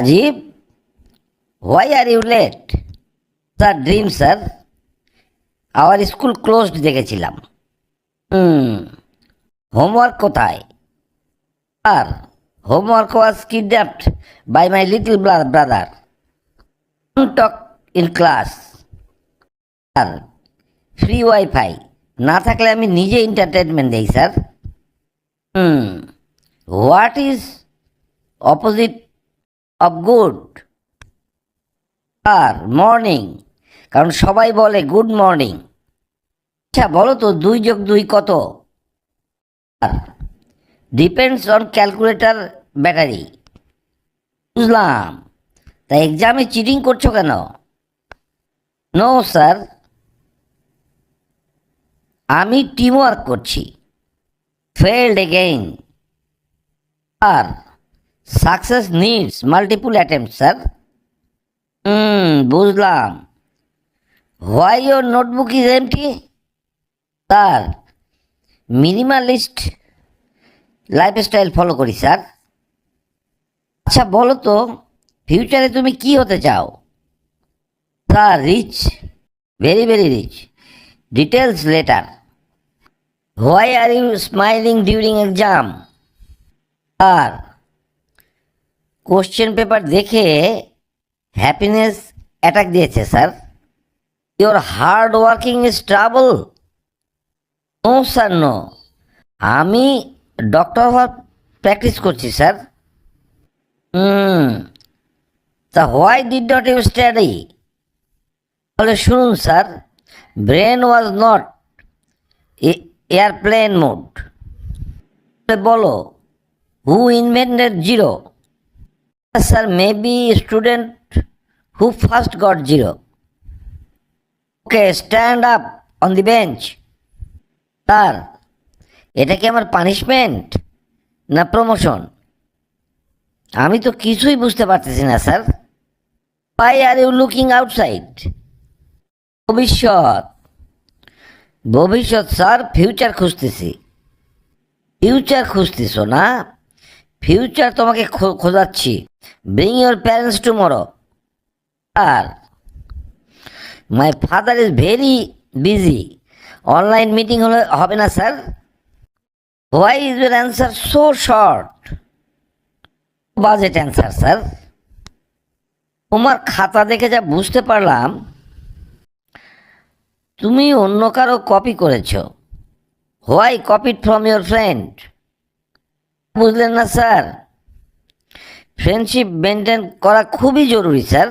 Ajib, why are you late? Sir, dream, sir. Our school closed দেখেছিলাম। Homework কোথায়? Sir, homework was kidnapped by my little brother. Don't talk in class. Sir, free wifi না থাকলে আমি নিজে entertainment দেই sir. What is opposite of good? Sir, morning, কারণ সবাই বলে গুড মর্নিং। আচ্ছা বলো তো 2+2 কত? Sir, depends on calculator battery. বুঝলাম, তা এক্সামে চিটিং করছো কেন? নো স্যার, আমি টিমওয়ার্ক করছি। Failed again. আর success needs multiple attempt sir. বুঝলাম। Why your notebook is empty? Sir, minimalist lifestyle follow করি স্যার। আচ্ছা বলো তো ফিউচারে তুমি কি হতে চাও? Sir, rich, very very rich. Details later. Why are you smiling during exam? Sir, question paper দেখে হ্যাপিনেস অ্যাটাক দিয়েছে sir. Your hard working is trouble? No sir, no, আমি ডক্টর হওয়ার প্র্যাকটিস করছি স্যার। তা why did not you study? তাহলে শুনুন sir, brain was not airplane mode. বলো, who invented zero? Sir, maybe student who first got zero. Okay, stand up on the bench. Sir, এটা কি আমার punishment না promotion? আমি তো কিছুই বুঝতে পারতেছি না sir. Why are you looking outside? ভবিষ্যৎ, ভবিষ্যৎ স্যার, ফিউচার খুঁজতেছি। ফিউচার খুঁজতেছ না? ফিউচার তোমাকে খোঁজাচ্ছি। Bring your parents tomorrow. আর my father is very busy. Online meeting হবে না sir? Why is your answer so short? Budget answer sir. তোমার খাতা দেখে যা বুঝতে পারলাম তুমি অন্য কারো কপি করেছ। Why copied from your friend? বুঝলেন না স্যার? ফ্রেন্ডশিপ মেনটেন করা খুবই জরুরি স্যার।